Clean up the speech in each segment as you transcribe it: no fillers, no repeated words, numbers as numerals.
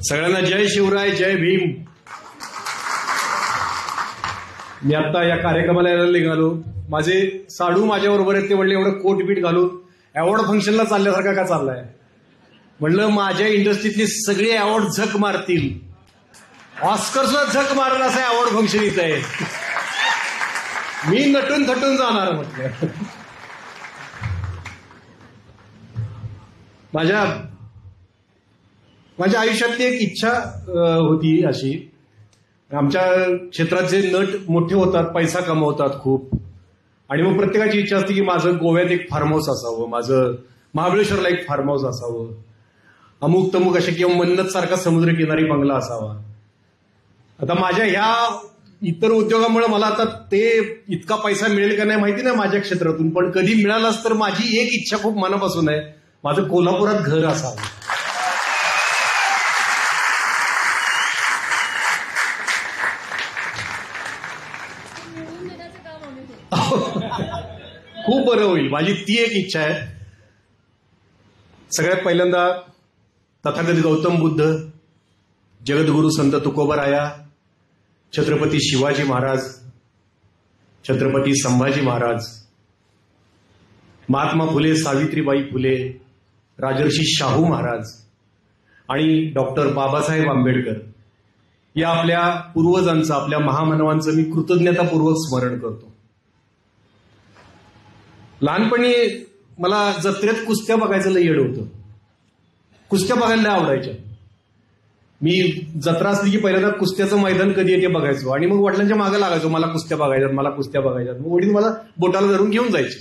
सगळ्यांना जय शिवराय, जय भीम. मी आता या कार्यक्रमाला यायला निघालो. माझे साडू माझ्या बरोबर आहेत. ते म्हणले एवढं कोट-बीट घालून अवॉर्ड फंक्शनला चालल्यासारखा का चाललाय. म्हणलं माझ्या इंडस्ट्रीतले सगळे अवॉर्ड झक मारतील, ऑस्कर सुद्धा झक मारल असं अवॉर्ड फंक्शन इथं आहे. मी नटून थटून जाणार म्हटलं. माझ्या आयुष्यातली एक इच्छा होती अशी. आमच्या क्षेत्राचे नट मोठे होतात, पैसा कमवतात खूप, आणि मग प्रत्येकाची इच्छा असते की माझं गोव्यात एक फार्म हाऊस असावं, माझं महाबळेश्वरला एक फार्म हाऊस असावं, अमुक तमुक असे किंवा मन्नत सारखा समुद्रकिनारी बंगला असावा. आता माझ्या ह्या इतर उद्योगामुळे मला आता ते इतका पैसा मिळेल का नाही माहिती नाही माझ्या क्षेत्रातून, पण कधी मिळालाच तर माझी एक इच्छा खूप मनापासून आहे, माझं कोल्हापुरात घर असावं. खूप बरं होईल, माझी ती एक इच्छा आहे. सगळ्यात पहिल्यांदा तथागत गौतम बुद्ध, जगद्गुरु संत तुकोबराया, छत्रपती शिवाजी महाराज, छत्रपती संभाजी महाराज, महात्मा फुले, सावित्रीबाई फुले, राजर्षी शाहू महाराज आणि डॉक्टर बाबासाहेब आंबेडकर या आपल्या पूर्वजांचं, आपल्या महामानवांचं मी कृतज्ञतापूर्वक स्मरण करतो. लहानपणी मला जत्रेत कुस्त्या बघायचं लय येड होतं. कुस्त्या बघायला आवडायच्या. मी जत्रा असली की पहिल्यांदा कुस्त्याचं मैदान कधी येते बघायचो आणि मग वडिलांच्या मागे लागायचो, मला कुस्त्या बघायच्यात, मला कुस्त्या बघायच्यात. मग वडील मला बोटाला धरून घेऊन जायचे.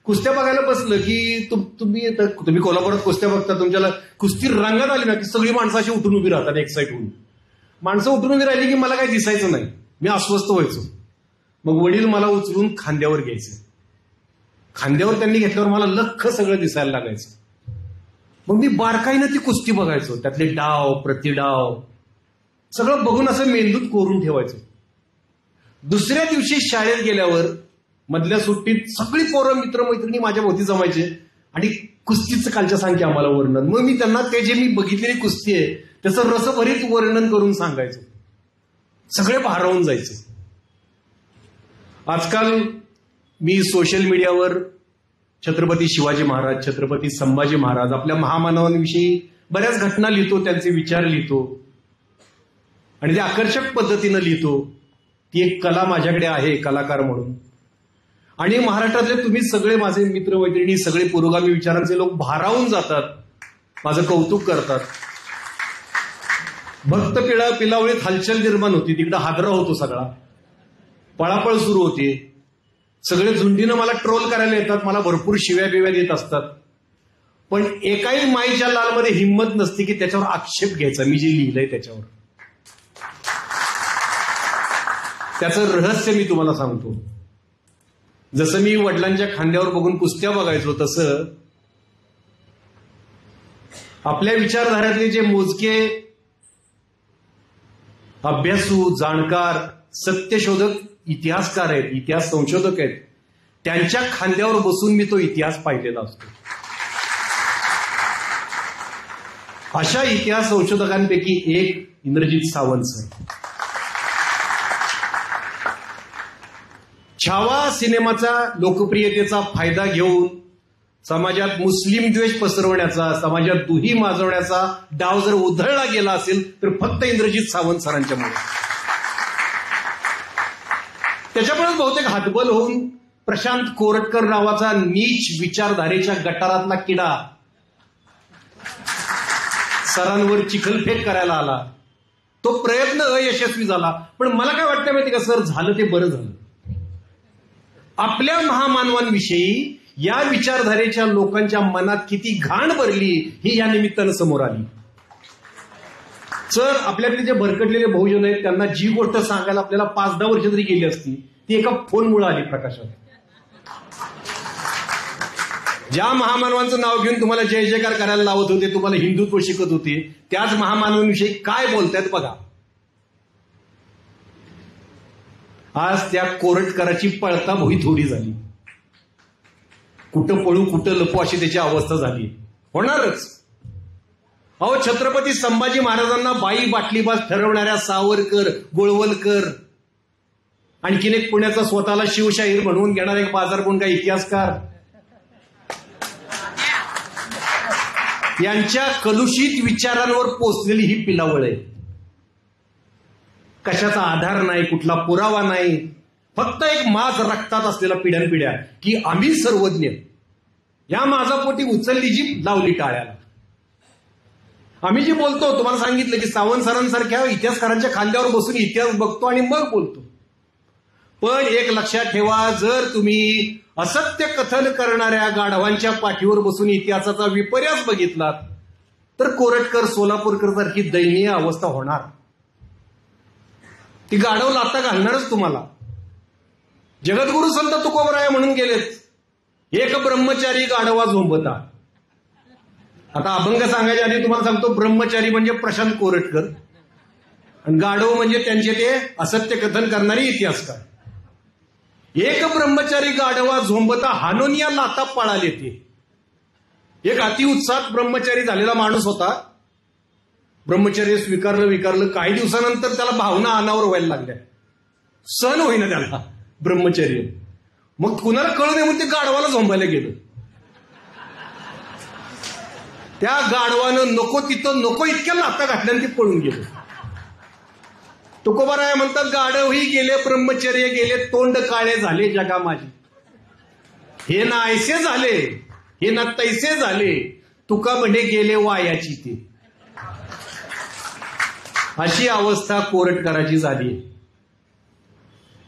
कुस्त्या बघायला बसलं की तुम्ही कोल्हापुरात कुस्त्या बघता, तुमच्याला कुस्ती रंगात आली ना की सगळी माणसं अशी उठून उभी राहतात एक्साइट होऊन. माणसं उठून उभी राहिली की मला काही दिसायचं नाही, मी अस्वस्थ व्हायचो. मग वडील मला उचलून खांद्यावर घ्यायचे. खांद्यावर त्यांनी घेतल्यावर मला लख्ख सगळं दिसायला लागायचं. मग मी बारकाईनं ती कुस्ती बघायचो, त्यातले डाव प्रतिडाव सगळं बघून असं मेंदूत कोरून ठेवायचं. दुसऱ्या दिवशी शाळेत गेल्यावर मधल्या सुट्टीत सगळी पोरं मित्रमैत्रिणी माझ्या भोवती जमायचे आणि कुस्तीचं कालच्या सांग की आम्हाला वर्णन. मग मी त्यांना ते जे मी बघितलेली कुस्ती आहे त्याचं रसभरीत वर्णन करून सांगायचो. सगळे भारावून जायचे. आजकाल मी सोशल मीडियावर छत्रपती शिवाजी महाराज, छत्रपती संभाजी महाराज, आपल्या महामानवांविषयी बऱ्याच घटना लिहितो, त्यांचे विचार लिहितो आणि ते आकर्षक पद्धतीनं लिहितो. ती एक कला माझ्याकडे आहे कलाकार म्हणून. आणि महाराष्ट्रातले तुम्ही सगळे माझे मित्रमैत्रिणी, सगळे पुरोगामी विचारांचे लोक भारावून जातात, माझं कौतुक करतात. भक्त पिलावळीत हलचल निर्माण होती, तिकडे हादरा होतो सगळा, पळापळ सुरू होते. सगळे झुंडीनं मला ट्रोल करायला येतात, मला भरपूर शिव्या बिव्या देत असतात. पण एकाही माईच्या लालमध्ये हिंमत नसते की त्याच्यावर आक्षेप घ्यायचा. मी जे लिहिलंय त्याच्यावर त्याचं रहस्य मी तुम्हाला सांगतो. जसं मी वडिलांच्या खांद्यावर बघून कुस्त्या बघायचो, तसं आपल्या विचारधाऱ्यातले जे मोजके अभ्यासू, जाणकार, सत्यशोधक इतिहासकार आहेत, इतिहास संशोधक आहेत, त्यांच्या खांद्यावर बसून मी तो इतिहास पाहिलेला असतो. अशा इतिहास संशोधकांपैकी एक इंद्रजित सावंत सर. छावा सिनेमाचा लोकप्रियतेचा फायदा घेऊन समाजात मुस्लिम द्वेष पसरवण्याचा, समाजात दुही माजवण्याचा डाव जर उधळला गेला असेल तर फक्त इंद्रजित सावंत सरांच्यामुळे. त्याच्यामुळेच बहुतेक हातबल होऊन प्रशांत कोरटकर नावाचा नीच विचारधारेच्या गटारातला किडा सरांवर चिखलफेक करायला आला. तो प्रयत्न अयशस्वी झाला. पण मला काय वाटतं माहिती का सर, झालं ते बरं झालं. आपल्या महामानवांविषयी या विचारधारेच्या लोकांच्या मनात किती घाण भरली ही या निमित्तानं समोर आली. सर, आपल्याकडे जे भरकटलेले बहुजन आहेत त्यांना जी गोष्ट सांगायला आपल्याला 5-10 वर्ष तरी गेली असती, ती एका फोनमुळे आली प्रकाशात. ज्या महामानवांचं नाव घेऊन तुम्हाला जय जयकार करायला लावत होते, तुम्हाला हिंदुत्व शिकत होते, त्याच महामानवांविषयी काय बोलतायत बघा. आज त्या कोरटकराची पळता भोई थोडी झाली. कुठं पळू कुठं लपू अशी त्याची अवस्था झाली. होणारच. अहो, छत्रपती संभाजी महाराजांना बाई बाटलीबाज ठरवणाऱ्या सावरकर, गोळवलकर, आणखीन एक पुण्याचा स्वतःला शिवशाहीर म्हणून घेणारा एक बाजारकोण का इतिहासकार, यांच्या कलुषित विचारांवर पोचलेली ही पिलावळ आहे. कशाचा आधार नाही, कुठला पुरावा नाही, फक्त एक माज रक्तात असलेला पिढ्यानपिढ्या की आम्ही सर्वज्ञ. या माझा पोटी उचलली जी लावली टाळ्याला. आम्ही जी बोलतो, तुम्हाला सांगितलं की सावंत सरांसारख्या इतिहासकारांच्या खांद्यावर बसून इतिहास बघतो आणि मग बोलतो. पण एक लक्षात ठेवा, जर तुम्ही असत्य कथन करणाऱ्या गाढवांच्या पाठीवर बसून इतिहासाचा विपर्यास बघितलात तर कोरटकर, सोलापूरकर सारखी दयनीय अवस्था होणार. ती गाढव लाता घालणारच तुम्हाला. जगद्गुरु संत तुकोबराय म्हणून गेलेत, एक ब्रह्मचारी गाढवा झोंबता. आता अभंग सांगायच्या आधी तुम्हाला सांगतो, ब्रह्मचारी म्हणजे प्रशांत कोरटकर आणि गाढव म्हणजे त्यांचे ते असत्य कथन करणारे इतिहासकार. एक ब्रह्मचारी गाढवा झोंबता हानोनिया लाता पळाले. ते एक अतिउत्साहात ब्रह्मचारी झालेला माणूस होता. ब्रह्मचर्य स्वीकारलं. काही दिवसानंतर त्याला भावना अनावर व्हायला लागल्या, सहन होईना त्याला ब्रह्मचर्य. मग कुणाला कळू नये म्हणून ते गाढवाला झोंबायला गेलं. त्या गाढवानं नको तिथं नको इतक्या लाता घातल्यानं ते पळून गेलं. तुकोबाराय म्हणतात, गाढवही गेले, ब्रह्मचर्य गेले, तोंड काळे झाले जगा माझी. हे ना ऐसे झाले, हे ना तैसे झाले, तुका म्हणे गेले वायाची ते. अशी अवस्था कोरटकराची झाली.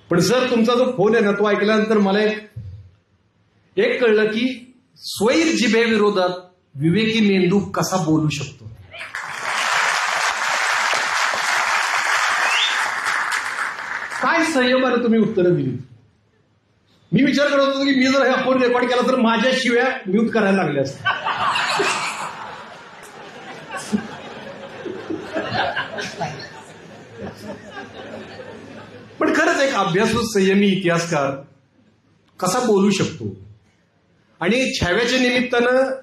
पण सर, तुमचा जो फोन आहे ना, तो ऐकल्यानंतर मला एक कळलं की स्वैर जिभेविरोधात विवेकी मेंदू कसा बोलू शकतो. काय संयमाने तुम्ही उत्तरं दिली. मी विचार करत होतो की मी जर हा फोन रेकॉर्ड केला तर माझ्या शिव्या म्यूट करायला लागल्या असत्या. पण खरंच एक अभ्यासू संयमी इतिहासकार कसा बोलू शकतो. आणि छाव्याच्या निमित्तानं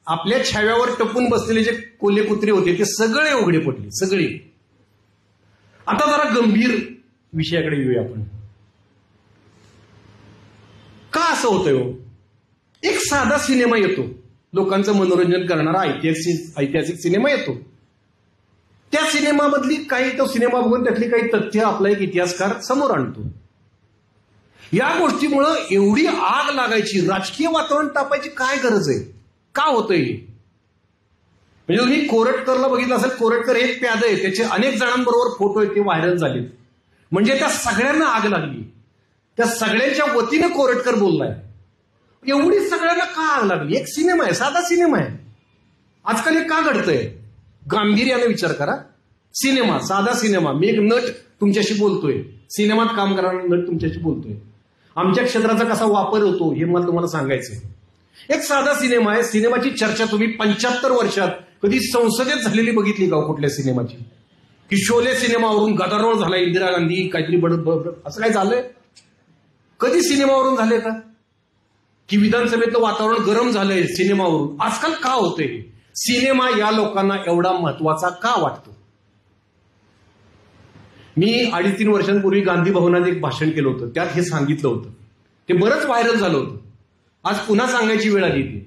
आपल्या छाव्यावर टपून बसलेले जे कोल्हे कुत्रे होते ते सगळे उघडे पडले, सगळे. आता जरा गंभीर विषयाकडे येऊया आपण. का असं होतंय हो? एक साधा सिनेमा येतो, लोकांचं मनोरंजन करणारा ऐतिहासिक सिनेमा येतो. त्या सिनेमामधली काही, तो सिनेमा बघून त्यातली काही तथ्य आपला एक इतिहासकार समोर आणतो. या गोष्टीमुळं एवढी आग लागायची, राजकीय वातावरण तापायची काय गरज आहे? का होतंय हे? म्हणजे तुम्ही कोरटकरला बघितलं असेल, कोरटकर एक प्याद आहे, त्याचे अनेक जणांबरोबर फोटो आहेत, ते व्हायरल झालेत. म्हणजे त्या सगळ्यांना आग लागली, त्या सगळ्यांच्या वतीनं कोरटकर बोललाय. एवढी सगळ्यांना का आग लागली? एक सिनेमा आहे, साधा सिनेमा आहे. आजकाल हे का घडतंय? गांभीर्याने विचार करा. सिनेमा, साधा सिनेमा. मी एक नट तुमच्याशी बोलतोय, सिनेमात काम करणारा नट तुमच्याशी बोलतोय. आमच्या क्षेत्राचा कसा वापर होतो हे मला तुम्हाला सांगायचंय. एक साधा सिनेमा आहे. सिनेमाची चर्चा तुम्ही 75 वर्षात कधी संसदेत झालेली बघितली का कुठल्या सिनेमाची? की शोले सिनेमावरून गदारोळ झाला, इंदिरा गांधी काहीतरी बडत असं काय झालंय? कधी सिनेमावरून झालंय का? की विधानसभेतलं वातावरण गरम झालंय सिनेमावरून? आजकाल का होतंय? सिनेमा या लोकांना एवढा महत्वाचा का वाटतो? मी 2.5-3 वर्षांपूर्वी गांधी भवनात एक भाषण केलं होतं, त्यात हे सांगितलं होतं. ते बरंच व्हायरल झालं होतं. आज पुन्हा सांगायची वेळ आली होती.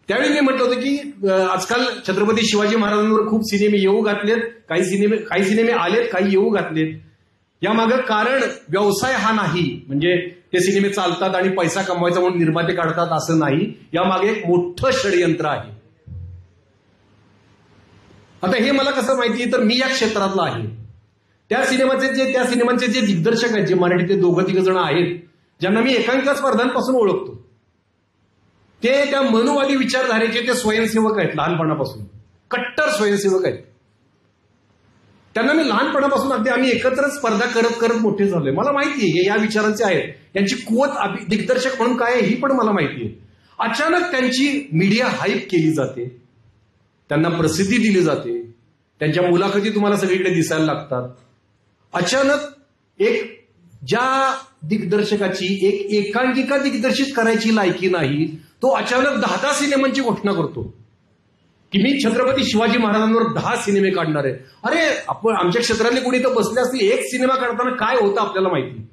त्यावेळी मी म्हटलं होतं की आजकाल छत्रपती शिवाजी महाराजांवर खूप सिनेमे येऊ घातलेत, काही सिनेमे आलेत, काही येऊ घातलेत. यामागं कारण व्यवसाय हा नाही, म्हणजे ते सिनेमे चालतात आणि पैसा कमवायचा म्हणून निर्माते काढतात असं नाही. यामागे एक मोठं षडयंत्र आहे. आता हे मला कसं माहिती? तर मी या क्षेत्रातला आहे. त्या सिनेमांचे जे दिग्दर्शक आहेत, जे मराठीतले 2-3 जण आहेत, ज्यांना मी एकांकिका स्पर्धांपासून ओळखतो, ते त्या मनुवादी विचारधारेचे ते स्वयंसेवक आहेत. लहानपणापासून कट्टर स्वयंसेवक आहेत. त्यांना मी लहानपणापासून अगदी आम्ही एकत्र स्पर्धा करत करत मोठे झालोय. मला माहिती आहे हे या विचारांचे आहेत. यांची कुवत दिग्दर्शक म्हणून काय आहे ही पण मला माहिती आहे. अचानक त्यांची मीडिया हाईप केली जाते, त्यांना प्रसिद्धी दिली जाते, त्यांच्या मुलाखती तुम्हाला सगळीकडे दिसायला लागतात. अचानक एक ज्या दिग्दर्शकाची एक एकांकिका दिग्दर्शित करायची लायकी नाही, तो अचानक 10 सिनेमांची घोषणा करतो. की मी छत्रपती शिवाजी महाराजांवर 10 सिनेमे काढणार आहे. अरे आपण आमच्या क्षेत्रातले कोणी तर बसले असतील, एक सिनेमा काढताना काय होतं आपल्याला माहिती.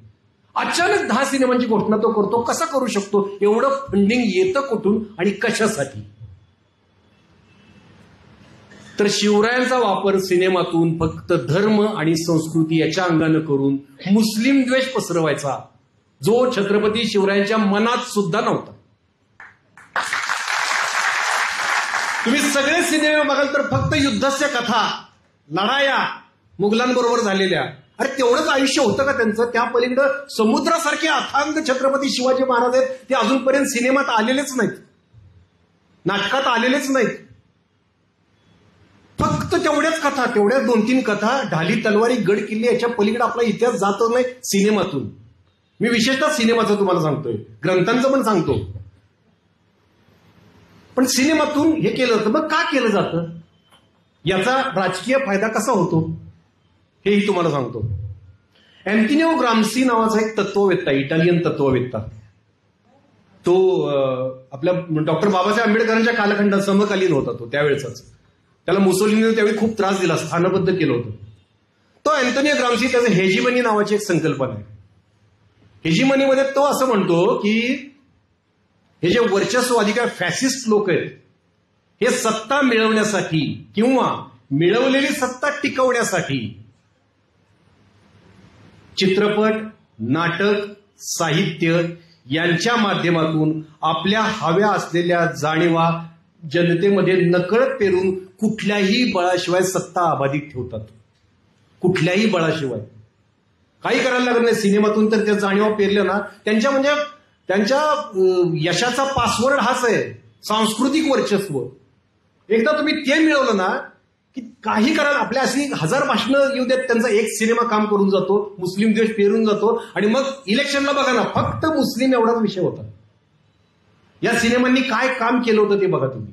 अचानक 10 सिनेमांची घोषणा तो करतो. कसा करू शकतो? एवढं फंडिंग येतं कुठून आणि कशासाठी? तर शिवरायांचा वापर सिनेमातून फक्त धर्म आणि संस्कृती याच्या अंगानं करून मुस्लिम द्वेष पसरवायचा, जो छत्रपती शिवरायांच्या मनात सुद्धा नव्हता. तुम्ही सगळे सिनेमे बघाल तर फक्त युद्धाच्या कथा, लढाया मुघलांबरोबर झालेल्या. अरे तेवढंच आयुष्य होतं का त्यांचं? त्या पलीकडं समुद्रासारखे अथांग छत्रपती शिवाजी महाराज आहेत, ते अजूनपर्यंत सिनेमात आलेलेच नाहीत, नाटकात आलेलेच नाहीत. फक्त तेवढ्याच कथा, तेवढ्याच 2-3 कथा, ढाली तलवारी गड किल्ले, याच्या पलीकडे आपला इतिहास जातच नाही सिनेमातून. मी विशेषतः सिनेमाचं तुम्हाला सांगतोय, ग्रंथांचं पण सांगतो. पण सिनेमातून हे केलं जातं. मग का केलं जातं? याचा राजकीय फायदा कसा होतो हेही तुम्हाला सांगतो. अँटोनिओ ग्राम्सी नावाचा एक तत्ववेत्ता, इटालियन तत्ववेत्ता, तो आपल्या डॉक्टर बाबासाहेब आंबेडकरांच्या कालखंडात समकालीन होता तो त्यावेळेचाच. त्याला मुसोलिनीने त्यावेळी खूप त्रास दिला, स्थानबद्ध केलं होतं. तो अँटोनिओ ग्राम्सी, त्याचं हेजिमनी नावाची एक संकल्पना आहे. हेजिमनीमध्ये तो असं म्हणतो की हे जे वर्चस्ववादी काय फॅसिस्ट लोक आहेत, हे सत्ता मिळवण्यासाठी किंवा मिळवलेली सत्ता टिकवण्यासाठी चित्रपट, नाटक, साहित्य यांच्या माध्यमातून आपल्या हव्या असलेल्या जाणीवा जनतेमध्ये नकळत पेरून कुठल्याही बळाशिवाय सत्ता अबाधित ठेवतात. कुठल्याही बळाशिवाय काही करायला लागत नाही. सिनेमातून तर त्या जाणीवा पेरल्या ना, त्यांच्या यशाचा पासवर्ड हाच आहे, सांस्कृतिक वर्चस्व. एकदा तुम्ही ते मिळवलं ना की काही करायला, आपल्या अशी 1000 भाषणं येऊ देत, त्यांचा एक सिनेमा काम करून जातो, मुस्लिम द्वेष पेरून जातो. आणि मग इलेक्शनला बघा ना, फक्त मुस्लिम एवढाच विषय होता. या सिनेमांनी काय काम केलं होतं ते बघा तुम्ही.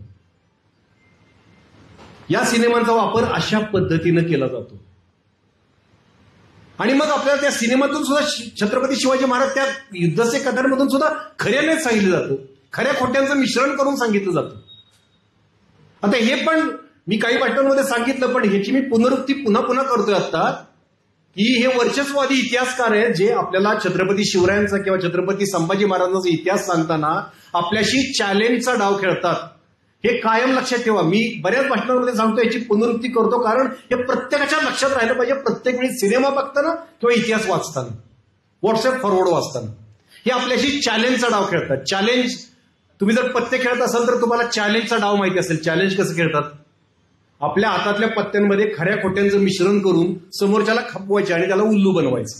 या सिनेमांचा वापर अशा पद्धतीनं केला जातो. आणि मग आपल्याला त्या सिनेमातून सुद्धा छत्रपती शिवाजी महाराज त्या युद्धाचे कथांमधून सुद्धा खऱ्याने सांगितलं जातं, खऱ्या खोट्यांचं मिश्रण करून सांगितलं जातं. आता हे पण मी काही भाषणांमध्ये सांगितलं, पण ह्याची मी पुनरुक्ती पुन्हा पुन्हा करतोय आता, की हे वर्चस्ववादी इतिहासकार आहेत जे आपल्याला छत्रपती शिवरायांचा किंवा छत्रपती संभाजी महाराजांचा इतिहास सांगताना आपल्याशी चॅलेंजचा डाव खेळतात. हे कायम लक्षात ठेवा. मी बऱ्याच भाषणांमध्ये सांगतो, याची पुनरुक्ती करतो, कारण हे प्रत्येकाच्या लक्षात राहिलं पाहिजे. प्रत्येक वेळी सिनेमा बघताना किंवा इतिहास वाचताना, व्हॉट्सअप फॉरवर्ड वाचताना हे आपल्याशी चॅलेंजचा डाव खेळतात. चॅलेंज, तुम्ही जर पत्ते खेळत असाल तर तुम्हाला चॅलेंजचा डाव माहिती असेल. चॅलेंज कसं खेळतात? आपल्या हातातल्या पत्त्यांमध्ये खऱ्या खोट्यांचं मिश्रण करून समोरच्याला खपवायचे आणि त्याला उल्लू बनवायचं.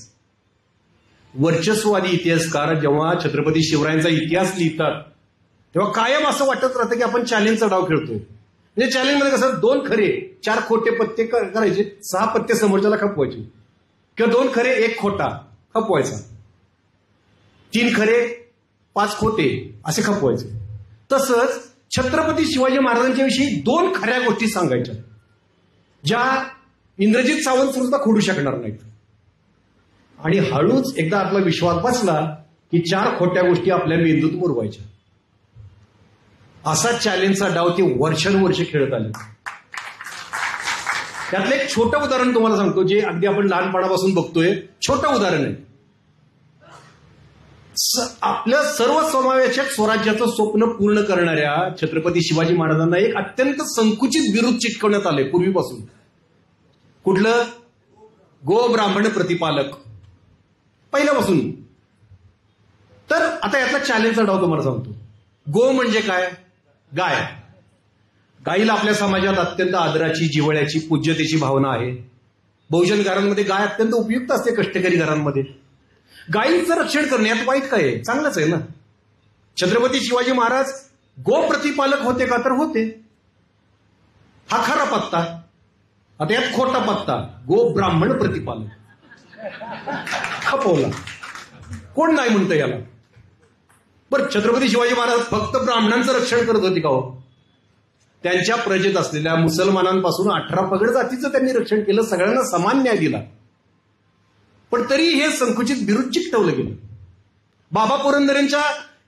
वर्चस्ववादी इतिहासकार जेव्हा छत्रपती शिवरायांचा इतिहास लिहितात तेव्हा कायम असं वाटत राहतं की आपण चॅलेंजचा डाव खेळतोय. म्हणजे चॅलेंजमध्ये कसं 2 खरे 4 खोटे पत्ते करायचे, 6 पत्ते समोरच्याला खपवायचे, किंवा 2 खरे 1 खोटा खपवायचा, 3 खरे 5 खोटे असे खपवायचे. तसंच छत्रपती शिवाजी महाराजांच्या विषयी 2 खऱ्या गोष्टी सांगायच्या, ज्या इंद्रजित सावंत सुद्धा खोडू शकणार नाहीत. आणि हळूच एकदा आपला विश्वास बसला की 4 खोट्या गोष्टी आपल्या मेंदूत मुरवायच्या. असा चॅलेंजचा डाव ते वर्षानुवर्ष खेळत आले. त्यातलं एक छोटं उदाहरण तुम्हाला सांगतो, जे अगदी आपण लहानपणापासून बघतोय. छोटं उदाहरण आहे. आपलं सर्वसमावेशक स्वराज्याचं स्वप्न पूर्ण करणाऱ्या छत्रपती शिवाजी महाराजांना एक अत्यंत संकुचित बिरुद चिटकवण्यात आले पूर्वीपासून. कुठलं? गो ब्राह्मण प्रतिपालक, पहिल्यापासून. तर आता यातला चॅलेंजचा डाव तुम्हाला सांगतो. गो म्हणजे काय? गाय. गायीला आपल्या समाजात अत्यंत आदराची, जिव्हाळ्याची, पूज्यतेची भावना आहे. बहुजन घरांमध्ये गाय अत्यंत उपयुक्त असते, कष्टकरी घरांमध्ये. गायींचं रक्षण करणे यात वाईट काय आहे? चांगलंच आहे ना. छत्रपती शिवाजी महाराज गो प्रतिपालक होते का? तर होते. हा खरा पत्ता. आता यात खोटा पत्ता, गो ब्राह्मण प्रतिपालक खपवला. कोण नाही म्हणतं याला? बरं, छत्रपती शिवाजी महाराज फक्त ब्राह्मणांचं रक्षण करत होते का हो? त्यांच्या प्रजेत असलेल्या मुसलमानांपासून 18 पगड जातीचं त्यांनी रक्षण केलं, सगळ्यांना समान न्याय दिला. पण तरी हे संकुचित बिरुद चिकटवलं गेलं. बाबा पुरंदरेंच्या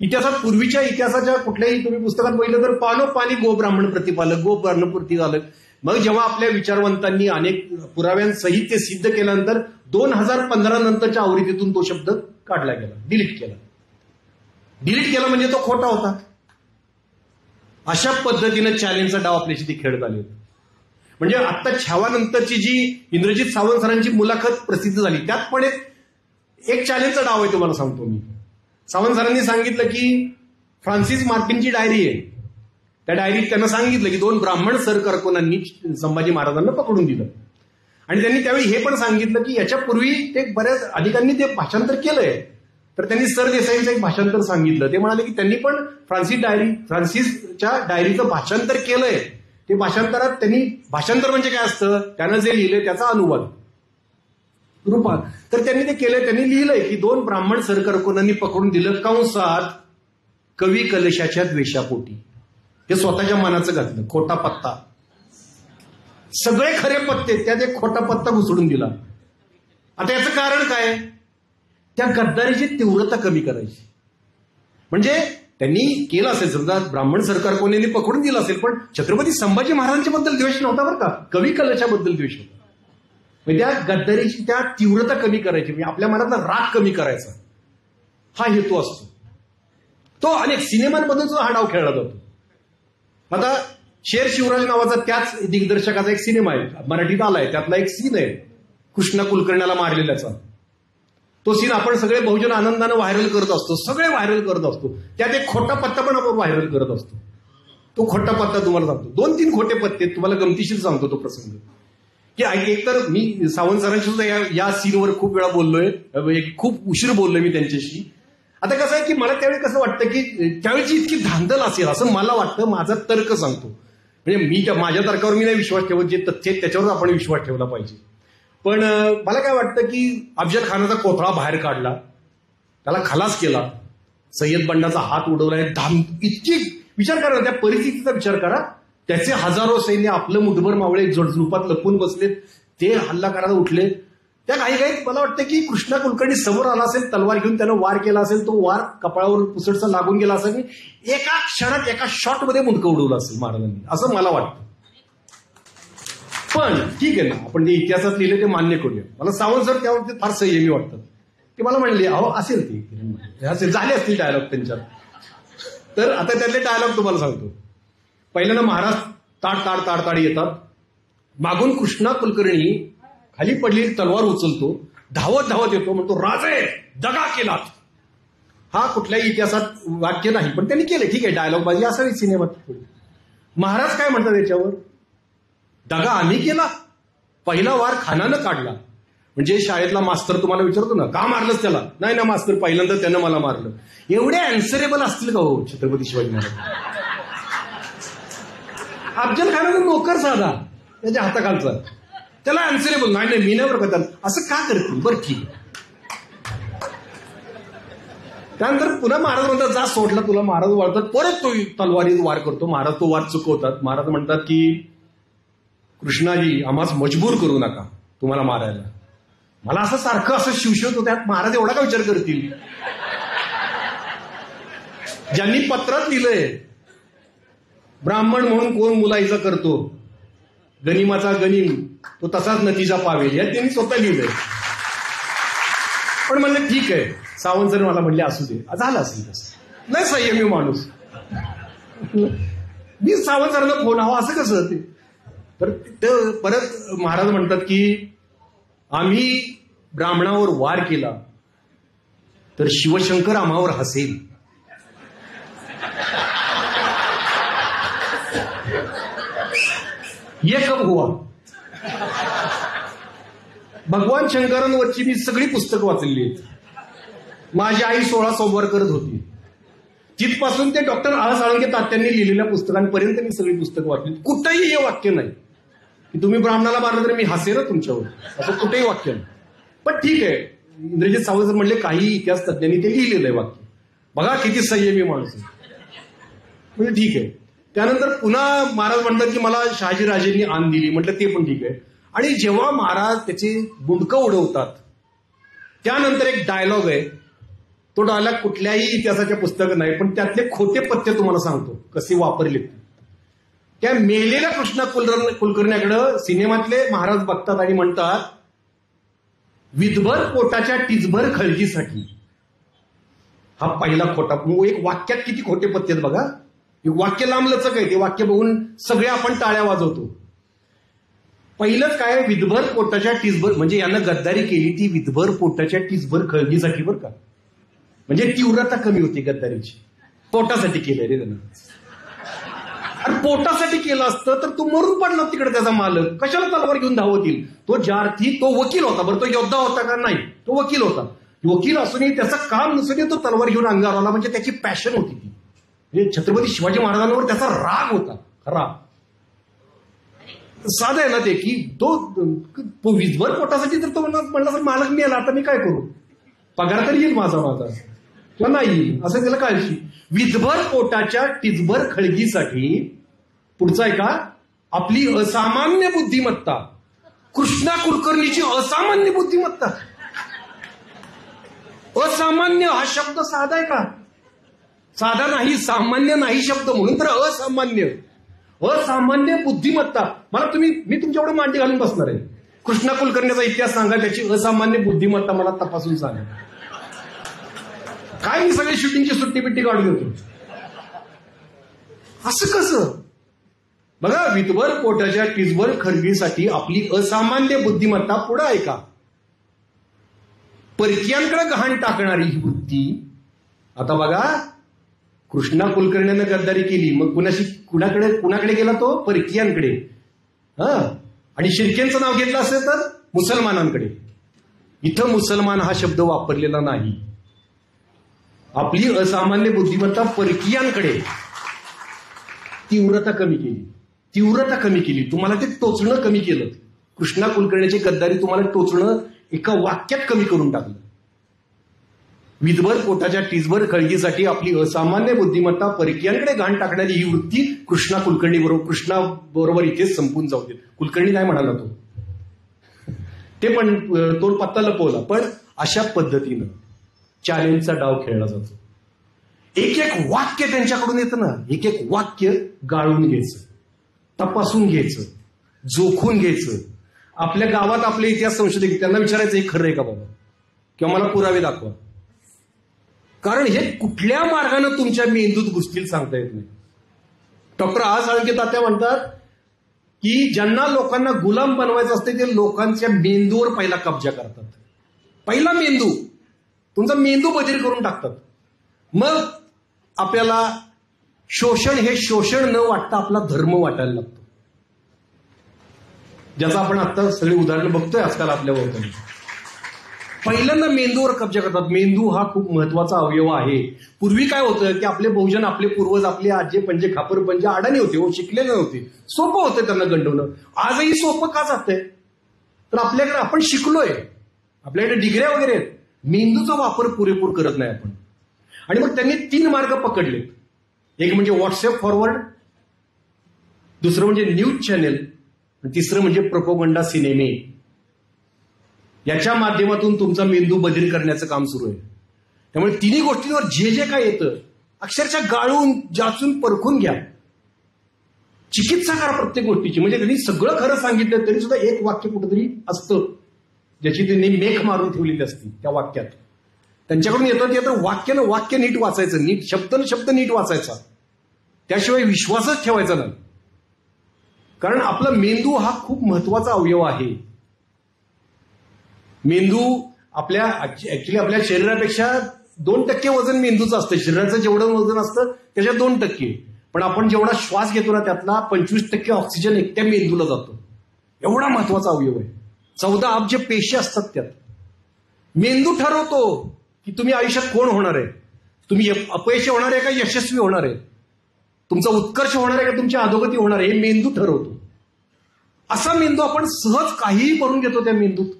इतिहासात, पूर्वीच्या इतिहासाच्या कुठल्याही तुम्ही पुस्तकात बघितलं तर पानोपानी गो ब्राह्मण प्रतिपालक, गो ब्राह्मण प्रतिपालक. मग जेव्हा आपल्या विचारवंतांनी अनेक पुराव्यांसहित ते सिद्ध केल्यानंतर 2015 नंतरच्या आवृत्तीतून तो शब्द काढला गेला, डिलीट केला. डिलीट केला म्हणजे तो खोटा होता. अशा पद्धतीनं चॅलेंजचा डाव आपल्याशी ती खेळत आली होती. म्हणजे आता छावानंतरची जी इंद्रजित सावंत सरांची मुलाखत प्रसिद्ध झाली, त्यात पण एक चॅलेंजचा डाव आहे तुम्हाला सांगतो मी. सावंत सरांनी सांगितलं की फ्रान्सिस मार्टिनची डायरी आहे, त्या डायरीत त्यांना सांगितलं की 2 ब्राह्मण सरकारकुनांनी संभाजी महाराजांना पकडून दिलं. आणि त्यांनी त्यावेळी हे पण सांगितलं की याच्यापूर्वी ते बऱ्याच अधिकाऱ्यांनी ते भाषांतर केलंय. तर त्यांनी सरदेसाईंचं एक भाषांतर सांगितलं. ते म्हणाले की त्यांनी पण फ्रान्सिसच्या डायरीचं भाषांतर केलंय. ते भाषांतरात त्यांनी, भाषांतर म्हणजे काय असतं, त्यानं जे लिहिलंय त्याचा अनुवाद रूपात, तर त्यांनी ते केलंय. त्यांनी लिहिलंय की 2 ब्राह्मण सरकारकुनांनी पकडून दिलं कंसात कवी कलशाच्या द्वेषापोटी. हे स्वतःच्या मनाचं घातलं, खोटा पत्ता. सगळे खरे पत्ते त्यात एक खोटा पत्ता घुसडून दिला. आता याचं कारण काय? त्या गद्दारीची तीव्रता कमी करायची. म्हणजे त्यांनी केलं असेल, समजा ब्राह्मण सरकार कोणी पकडून दिलं असेल, पण छत्रपती संभाजी महाराजांच्या बद्दल द्वेष नव्हता बरं का, कवी कलशाबद्दल द्वेष होता. म्हणजे त्या गद्दारीची त्या तीव्रता कमी करायची, म्हणजे आपल्या मनातला राग कमी करायचा, हा हेतू असतो. तो अनेक सिनेमांमधून सुद्धा हा डाव खेळला जातो. आता शेर शिवराज नावाचा त्याच दिग्दर्शकाचा एक सिनेमा आहे, मराठीत आलाय. त्यातला एक सीन आहे कृष्णा कुलकर्ण्याला मारलेल्याचा. तो सीन आपण सगळे बहुजन आनंदानं व्हायरल करत असतो, सगळे व्हायरल करत असतो. त्यात एक खोटा पत्ता पण आपण व्हायरल करत असतो. तो खोटा पत्ता तुम्हाला सांगतो, 2-3 खोटे पत्ते तुम्हाला गमतीशीर सांगतो तो प्रसंग. की एक तर मी सावंत सरांशी सुद्धा या सीनवर खूप वेळा बोललोय, खूप उशीर बोललोय मी त्यांच्याशी. आता कसं आहे की मला त्यावेळी कसं वाटतं की त्यावेळीची इतकी धांदल असेल असं मला वाटतं. माझा तर्क सांगतो, म्हणजे मी माझ्या तर्कावर मी नाही विश्वास ठेवत, जे तथ्य आहेत त्याच्यावर आपण विश्वास ठेवला पाहिजे. पण मला काय वाटतं की अफजल खानाचा कोथळा बाहेर काढला, त्याला खलास केला, सय्यद बंडाचा हात उडवला. इतकी विचार करा, त्या परिस्थितीचा विचार करा. त्याचे हजारो सैन्य, आपलं मुठभर मावळे झुडपात लपून बसलेत, ते हल्ला करायला उठले. त्या काही मला वाटतं की कृष्णा कुलकर्णी समोर आला असेल, तलवार घेऊन त्यानं वार केला असेल, तो वार कपाळावर पुसटचा लागून गेला असेल, एका क्षणात एका शॉटमध्ये मुंडकं उडवलं असेल महाराजांनी, असं मला वाटतं. पण ठीक आहे ना, आपण जे इतिहासात लिहिले ते मान्य करूया. मला सावंत सर त्यावर फार संयमी वाटतात. ते मला म्हणले अहो असेल ते असेल, झाले असतील डायलॉग त्यांच्यात. तर आता त्यातले डायलॉग तुम्हाला सांगतो. पहिल्यांदा महाराज ताड ताड ताड ताड येतात, मागून कृष्णा कुलकर्णी खाली पडलेली तलवार उचलतो, धावत धावत येतो, म्हणतो राजे दगा केलात. हा कुठल्याही इतिहासात वाक्य नाही, पण त्यांनी केले. ठीक आहे, डायलॉग बाजी असावी सिनेमात. महाराज काय म्हणतात याच्यावर? दगा आम्ही केला, पहिला वार खानानं काढला. म्हणजे शाळेतला मास्तर तुम्हाला विचारतो ना, का मारलंच त्याला? नाही ना मास्तर, पहिल्यांदा त्यानं मला मारलं. एवढे अँसरेबल असतील का हो छत्रपती शिवाजी महाराज? अफजल खानाचा नोकर साधा त्याच्या हाताखालचा, त्याला अँसरेबल नाही, मी नाही बरं का, असं का करतील? बरं ठीक आहे. त्यानंतर पुन्हा महाराज म्हणतात जा सोडला तुला. महाराज वाढतात, परत तो तलवारीत वार करतो. महाराज तो वार चुकवतात. महाराज म्हणतात की कृष्णाजी आम्हाच मजबूर करू नका तुम्हाला मारायला. मला असं सारखं असं शिवशिवत होत्यात, महाराज एवढा का विचार करतील? ज्यांनी पत्रात लिहिलंय ब्राह्मण म्हणून कोण मुलाईचा करतो, गनिमाचा गनिम तो तसाच नतीजा पावेल, या त्यांनी स्वतः लिहिलंय. पण म्हणलं ठीक आहे, सावंत सर मला म्हणले असू दे, झालं असेल तसं. नाही संयमी माणूस मी सावंत सरांना फोन हवा असं कसं ते. तर परत महाराज म्हणतात की आम्ही ब्राह्मणावर वार केला तर शिवशंकर आम्हावर हसेल. ये कब हुआ? भगवान शंकरांवरची मी सगळी पुस्तकं वाचलेली आहेत. माझी आई 16 सोमवार करत होती, तिथपासून ते डॉक्टर आळस आळंगे तात्यांनी लिहिलेल्या पुस्तकांपर्यंत मी सगळी पुस्तकं वाचली. कुठेही हे वाक्य नाही की तुम्ही ब्राह्मणाला मारलं तरी मी हसेन तुमच्यावर, असं कुठेही वाक्य नाही. पण ठीक आहे, इंद्रजित सावंत सर म्हणले काही इतिहास तज्ञांनी ते लिहिलेलं आहे वाक्य. बघा किती संयमी माणूस आहे. म्हणजे ठीक आहे. त्यानंतर पुन्हा महाराज म्हणतात की मला शहाजीराजेंनी आण दिली. म्हटलं ते पण ठीक आहे. आणि जेव्हा महाराज त्याचे बुडकं उडवतात त्यानंतर एक डायलॉग आहे तो डायलॉग कुठल्याही इतिहासाच्या पुस्तकात नाही, पण त्यातले खोटे पत्ते तुम्हाला सांगतो कसे वापरले. त्या मेलेल्या कृष्णा कुलकर्ण्याकडे सिनेमातले महाराज बघतात आणि म्हणतात, विधभर पोटाच्या टिचभर खळगीसाठी. हा पहिला खोटा. एक वाक्यात किती खोटे पत्ते आहेत बघा. वाक्य लांबलचक आहे, ते वाक्य बघून सगळे आपण टाळ्या वाजवतो. पहिलंच काय, विधभर पोटाच्या टिचभर, म्हणजे यानं गद्दारी केली ती विधभर पोटाच्या टिचभर खळगीसाठी बरं का. म्हणजे तीव्रता कमी होती गद्दारीची. पोटासाठी केलं रे त्यानं. अरे पोटासाठी केलं असतं तर तू मरून पडला तिकडे त्याचा मालक. कशाला तलवार घेऊन धावत येईल. तो ज्यार्थी तो वकील होता. बरं तो योद्धा होता का नाही, तो वकील होता. वकील असूनही त्याचं काम नसूनही तो तलवार घेऊन अंगावर आला. म्हणजे त्याची पॅशन होती ती. म्हणजे छत्रपती शिवाजी महाराजांवर त्याचा राग होता खरा. साधं आहे ना ते, की तो विधभर पोटासाठी तर तो म्हणला सर मालक मी आला, आता मी काय करू, पगार तर येईल माझा किंवा नाही, असं त्याला काळजी. विधभर पोटाच्या टिचभर खळगीसाठी. पुढचा आहे का, आपली असामान्य बुद्धिमत्ता. कृष्णा कुलकर्णीची असामान्य बुद्धिमत्ता. असामान्य हा शब्द साधा आहे का? साधा नाही, सामान्य नाही शब्द, म्हणून तर असामान्य. असामान्य बुद्धिमत्ता. मी तुमच्याकडे मांडी घालून बसणार आहे. कृष्णा कुलकर्णीचा इतिहास सांगा, त्याची असामान्य बुद्धिमत्ता मला तपासून सांगा. काय मी सगळी शूटिंगची सुट्टी बिट्टी काढून देतो. असं कसं? बघा, विधभर पोटाच्या टिचभर खळगीसाठी आपली असामान्य बुद्धिमत्ता. पुढे आहे का, परकीयांकडे गहाण टाकणारी ही वृत्ती. आता बघा, कृष्णा कुलकर्णीने गद्दारी केली, मग कुणाकडे गेला तो? परकीयांकडे. आणि शिर्केंचं नाव घेतलं असेल तर मुसलमानांकडे. इथं मुसलमान हा शब्द वापरलेला नाही. आपली असामान्य बुद्धिमत्ता परकीयांकडे. तीव्रता कमी केली. तुम्हाला ते टोचणं कमी केलं. कृष्णा कुलकर्णीची गद्दारी तुम्हाला टोचणं एका वाक्यात कमी करून टाकलं. विधभर पोटाच्या टिचभर खळगीसाठी आपली असामान्य बुद्धिमत्ता परकीयांकडे घाण टाकणारी ही वृत्ती कृष्णा बरोबर इथेच संपून जाऊ देत. कुलकर्णी काय म्हणाला तो, ते पण तो पत्ता लपवला. पण अशा पद्धतीनं चॅलेंजचा डाव खेळला जातो. एक वाक्य त्यांच्याकडून येतं ना, एक वाक्य गाळून घ्यायचं, तपासून घ्यायचं, जोखून घ्यायचं. आपल्या गावात आपले इतिहास संशोधक त्यांना विचारायचं हे खरं आहे का बाबा, किंवा मला पुरावे दाखवा. कारण हे कुठल्या मार्गाने तुमच्या मेंदूत घुसतील सांगता येत नाही. डॉक्टर आ साळुंखे तात्या म्हणतात की ज्यांना लोकांना गुलाम बनवायचं असते ते लोकांच्या मेंदूवर पहिला कब्जा करतात. पहिला मेंदू, तुमचा मेंदू बधीर करून टाकतात. मग आपल्याला हे शोषण न वाटता आपला धर्म वाटायला लागतो. ज्याचं आपण आता सगळी उदाहरणं बघतोय आजकाल आपल्या वर्तनात. पहिल्यांदा मेंदूवर कब्जा करतात. मेंदू हा खूप महत्वाचा अवयव आहे. पूर्वी काय होतं की आपले बहुजन, आपले पूर्वज, आपले आजे पंजे, खापर पंजे अडाणी होते, हो शिकलेले नव्हते, सोपं होतं त्यांना गंडवणं. आजही सोपं का जातंय, तर आपल्याकडे आपण शिकलोय, आपल्याकडे डिग्र्या वगैरे आहेत, मेंदूचा वापर पुरेपूर करत नाही आपण. आणि मग त्यांनी 3 मार्ग पकडले. एक म्हणजे व्हॉट्सअप फॉरवर्ड, दुसरं म्हणजे न्यूज चॅनेल, तिसरं म्हणजे प्रोपोगंडा सिनेमे. याच्या माध्यमातून तुमचा मेंदू बधीर करण्याचं काम सुरू आहे. त्यामुळे तिन्ही गोष्टींवर जे काय येतं अक्षरशः गाळून जाचून परखून घ्या. चिकित्सा करा प्रत्येक गोष्टीची. म्हणजे त्यांनी सगळं खरं सांगितलं तरी सुद्धा एक वाक्य कुठेतरी असतं ज्याची त्यांनी मेख मारून ठेवलेली असते त्या वाक्यात. त्यांच्याकडून येतं वाक्य नीट वाचायचं, नीट शब्द नीट वाचायचा, त्याशिवाय विश्वासच ठेवायचा नाही. कारण आपला मेंदू हा खूप महत्वाचा अवयव आहे. मेंदू ऍक्च्युली आपल्या शरीरापेक्षा 2% वजन मेंदूचं असतं. शरीराचं जेवढं वजन असतं त्याच्यात 2%. पण आपण जेवढा श्वास घेतो ना त्यातला 25% ऑक्सिजन एकट्या मेंदूला जातो. एवढा महत्वाचा अवयव आहे. 14 अब्ज पेशी असतात त्यात. मेंदू ठरवतो की तुम्ही आयुष्यात कोण होणार आहे, तुम्ही अपयशी होणार आहे का यशस्वी होणार आहे, तुमचा उत्कर्ष होणार आहे का तुमची अधोगती होणार आहे, हे मेंदू ठरवतो. असा मेंदू आपण सहज काहीही भरून घेतो त्या मेंदूत.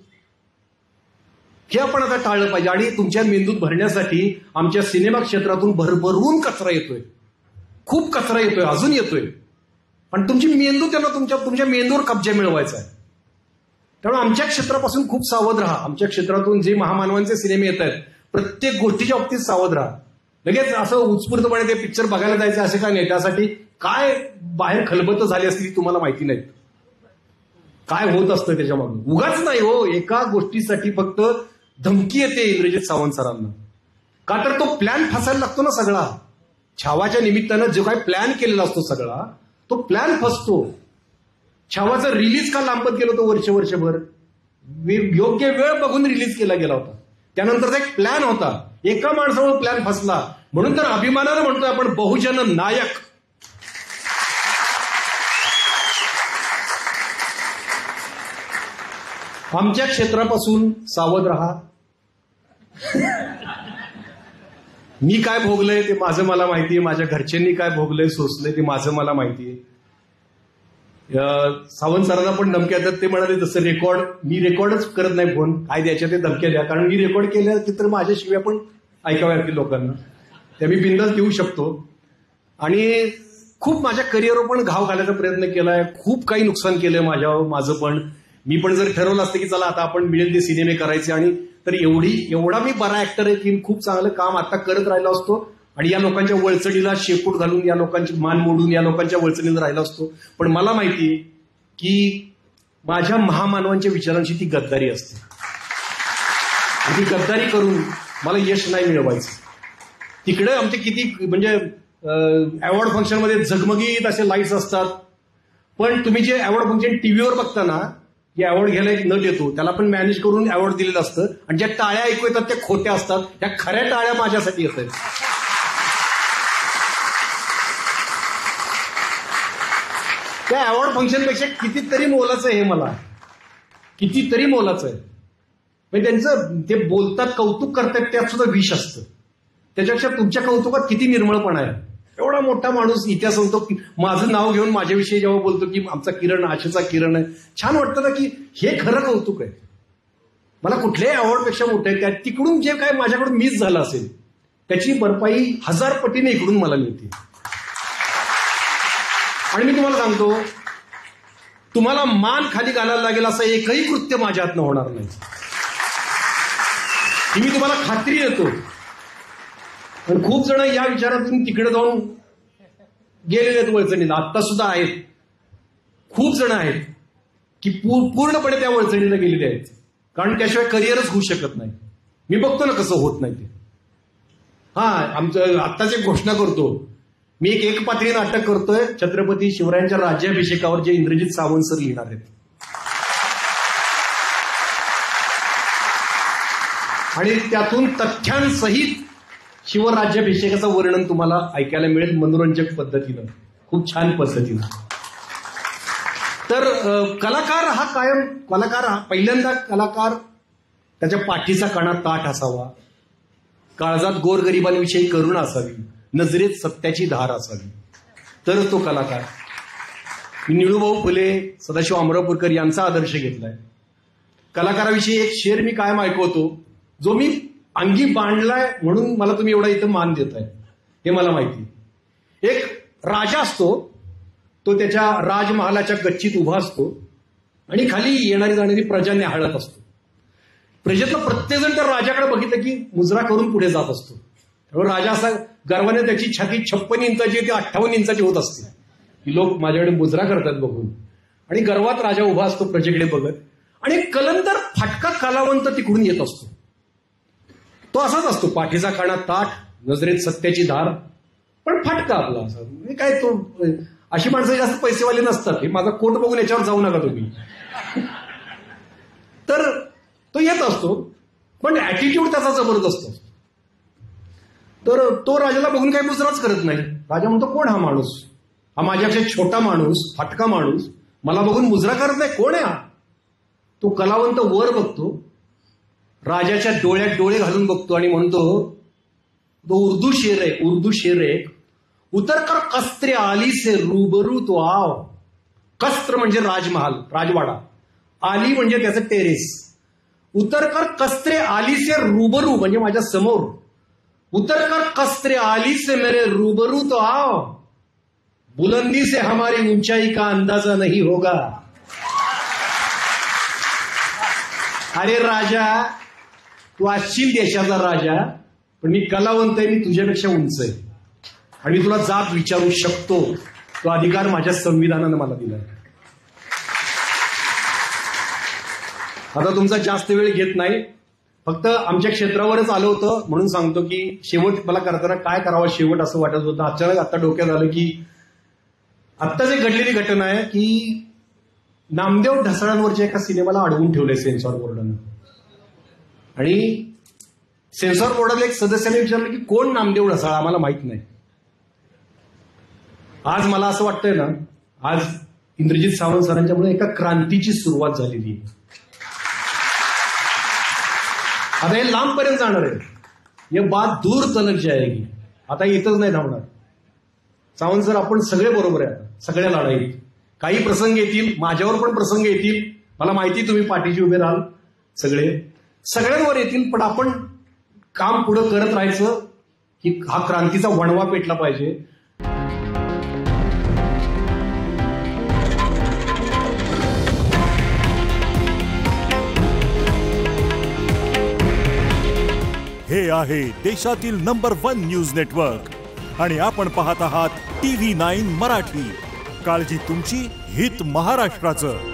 हे आपण आता टाळलं पाहिजे. आणि तुमच्या मेंदूत भरण्यासाठी आमच्या सिनेमा क्षेत्रातून भरभरून कचरा येतोय, खूप कचरा येतोय, अजून येतोय. पण तुमची मेंदू त्यांना तुमच्या मेंदूवर कब्जा मिळवायचा आहे. त्यामुळे आमच्या क्षेत्रापासून खूप सावध राहा. आमच्या क्षेत्रातून जे महामानवांचे सिनेमे येत आहेत, प्रत्येक गोष्टीच्या बाबतीत सावध राहा. लगेच असं उत्स्फूर्तपणे ते पिक्चर बघायला जायचं असे काय नाही. त्यासाठी काय बाहेर खलबत झाली असती तुम्हाला माहिती नाही. काय होत असतं त्याच्यामागून. उगाच नाही हो, एका गोष्टीसाठी फक्त धमकी येते इंद्रजित सावंत सरांना. का तर तो प्लॅन फसायला लागतो ना सगळा. छावाच्या निमित्तानं जो काही प्लॅन केलेला असतो सगळा, तो प्लॅन फसतो. छावाचं रिलीज का लांबत गेलो तो वर्षभर. योग्य वेळ बघून रिलीज केला गेला होता. त्यानंतरचा एक प्लॅन होता. एका माणसामुळे प्लॅन फसला. म्हणून तर अभिमानानं म्हणतोय आपण बहुजन नायक. आमच्या क्षेत्रापासून सावध राहा. मी काय भोगलंय ते माझं मला माहितीये. माझ्या घरच्यांनी काय भोगलंय सोसलंय ते माझं मला माहितीये. सावंत सरांना पण धमक्या देतात. ते म्हणाले तसं मी रेकॉर्डच करत नाही फोन. काय द्यायच्या ते धमक्या द्या. कारण मी रेकॉर्ड केल्या तर माझ्या शिव्या पण ऐकाव्या लागतील लोकांना. त्या मी बिंदास देऊ शकतो. आणि खूप माझ्या करिअरवर पण घाव घालायचा प्रयत्न केलाय. खूप काही नुकसान केलंय माझं पण. मी पण जर ठरवलं असतं की चला आता आपण मिळेल ते सिनेमे करायचे आणि तर एवढा मी बरा ऍक्टर आहे की खूप चांगलं काम आता करत राहिलो असतो आणि या लोकांच्या वळचणीला शेपूट घालून, या लोकांची मान मोडून, या लोकांच्या वळचणीला राहिलो असतो. पण मला माहितीये की माझ्या महामानवांच्या विचारांची ती गद्दारी असते. ती गद्दारी करून मला यश नाही मिळवायचं. तिकडे आमचे किती म्हणजे अवॉर्ड फंक्शनमध्ये झगमगीत असे लाईट्स असतात. पण तुम्ही जे अवॉर्ड फंक्शन टीव्हीवर बघता ना, जे अवॉर्ड घ्यायला एक नट येतो त्याला पण मॅनेज करून अवॉर्ड दिलेलं असतं. आणि ज्या टाळ्या ऐकू येतात त्या खोट्या असतात. त्या खऱ्या टाळ्या माझ्यासाठी येत आहेत. त्या अवॉर्ड फंक्शनपेक्षा कितीतरी मोलाचं आहे. मला कितीतरी मोलाचं आहे. म्हणजे त्यांचं ते बोलतात, कौतुक करतात, त्यात सुद्धा विष असतं. त्याच्यापेक्षा तुमच्या कौतुकात किती निर्मळपणा आहे. एवढा मोठा माणूस इतिहास सांगतो की माझं नाव घेऊन माझ्याविषयी जेव्हा बोलतो की आमचा किरण आशेचा किरण आहे, छान वाटतं ना की हे खरं कौतुक आहे. मला कुठल्याही अवॉर्डपेक्षा मोठं आहे. त्या तिकडून जे काय माझ्याकडून मिस झालं असेल त्याची भरपाई 1000 पटीने इकडून मला मिळते. आणि मी तुम्हाला सांगतो, तुम्हाला मान खाली घालायला लागेल असं एकही कृत्य माझ्या हातनं होणार नाही. ही मी तुम्हाला खात्री देतो. पण खूप जण या विचारातून तिकडे जाऊन गेलेले आहेत वळचणीला. आत्ता सुद्धा आहेत. खूप जण आहेत की पूर्णपणे त्या वळचणीला गेलेले आहेत. कारण त्याशिवाय करिअरच होऊ शकत नाही. मी बघतो ना कसं होत नाही ते. आमचं आत्ताच एक घोषणा करतो. मी एक पात्री नाटक करतोय छत्रपती शिवरायांच्या राज्याभिषेकावर, जे इंद्रजित सावंत सर लिहिणार आहेत. आणि त्यातून तथ्यांसहित शिवराज्याभिषेकाचं वर्णन तुम्हाला ऐकायला मिळेल मनोरंजक पद्धतीनं, खूप छान पद्धतीनं. तर कलाकार हा पहिल्यांदा कलाकार त्याच्या पाठीचा कणा ताठ असावा, काळजात गोरगरिबांविषयी करुणा असावी, नजरेत सत्याची धार असावी, तरच तो कलाकार. मी निळूभाऊ फुले, सदाशिव अमरापूरकर यांचा आदर्श घेतलाय. कलाकाराविषयी एक शेर मी कायम ऐकवतो, जो मी अंगी बांधलाय म्हणून मला तुम्ही एवढा इथं मान देताय हे मला माहिती. एक राजा असतो, तो त्याच्या राजमहालाच्या गच्चीत उभा असतो आणि खाली येणारी जाणारी प्रजा न्याहाळत असतो. प्रजेतला प्रत्येकजण त्या राजाकडे बघितलं की मुजरा करून पुढे जात असतो. त्यामुळे राजा असा गर्वाने त्याची छाती 56 इंचाची ते 58 इंचाची होत असते. ही लोक माझ्याकडे मुजरा करतात बघून. आणि गर्वात राजा उभा असतो प्रजेकडे बघत. आणि कलंदर फाटका कलावंत तिकडून येत असतो. तो असाच असतो, पाठीचा काणा ताठ, नजरेत सत्याची धार, पण फाटका आपला असा. म्हणजे काय तो, अशी माणसं जास्त पैसेवाले नसतात. हे माझा कोट बघून याच्यावर जाऊ नका तुम्ही. तर तो येत असतो, पण ऍटिट्यूड त्याचा जबरदस्त असतो. तर तो राजाला बघून काही मुजराच करत नाही. राजा म्हणतो, कोण हा माणूस? हा माझ्यापेक्षा छोटा माणूस, फाटका माणूस, मला बघून मुजरा करत नाही, कोण आहे हा? तो कलावंत वर बघतो, राजाच्या डोळ्यात डोळे घालून बघतो आणि म्हणतो, तो उर्दू शेर है, उतर कर कस्त्र आली से रूबरू तो आव. कस्त्र म्हणजे राजमहाल, राजवाडा. आली म्हणजे त्याचं टेरेस. उतर कर कस्त्र आली से रूबरू म्हणजे माझ्या समोर. उतर कर कस्त्र आली से मेरे रूबरू तो आओ. बुलंदी से हमारी ऊंचाई का अंदाजा नहीं होगा. अरे राजा, तू असशील देशाचा राजा, पण मी कलावंत आहे, मी तुझ्यापेक्षा उंच आहे आणि मी तुला जाब विचारू शकतो. तो अधिकार माझ्या संविधानानं मला दिला. आता तुमचा जास्त वेळ घेत नाही, फक्त आमच्या क्षेत्रावरच आलं होतं म्हणून सांगतो की शेवट मला करताना काय करावं शेवट असं वाटत होतं. अचानक आता डोक्यात आलं की आत्ता जे घडलेली घटना आहे की नामदेव ढसाळांवरच्या एका सिनेमाला अडवून ठेवलंय सेन्सॉर बोर्डानं. आणि सेन्सॉर बोर्डाला एक सदस्याने विचारलं की कोण नामदेव ढसाळ, आम्हाला माहित नाही. आज मला असं वाटतंय ना, आज इंद्रजित सावंत सरांच्यामुळे एका क्रांतीची सुरुवात झालेली आहे. आता हे लांबपर्यंत जाणार आहे, हे बात दूर तलक जाएगी. आता इथंच नाही थांबणार. सावंत सर आपण सगळे बरोबर आहे, आता सगळ्या लढाईत काही प्रसंग येतील, माझ्यावर पण प्रसंग येतील, मला माहिती तुम्ही पाठीशी उभे राहाल, सगळ्यांवर येतील, पण आपण काम पुढं करत राहायचं की हा क्रांतीचा वणवा पेटला पाहिजे. हे आहे देशातील नंबर 1 न्यूज नेटवर्क आणि आपण पाहत आहात TV9 मराठी. काळजी तुमची, हित महाराष्ट्राचं.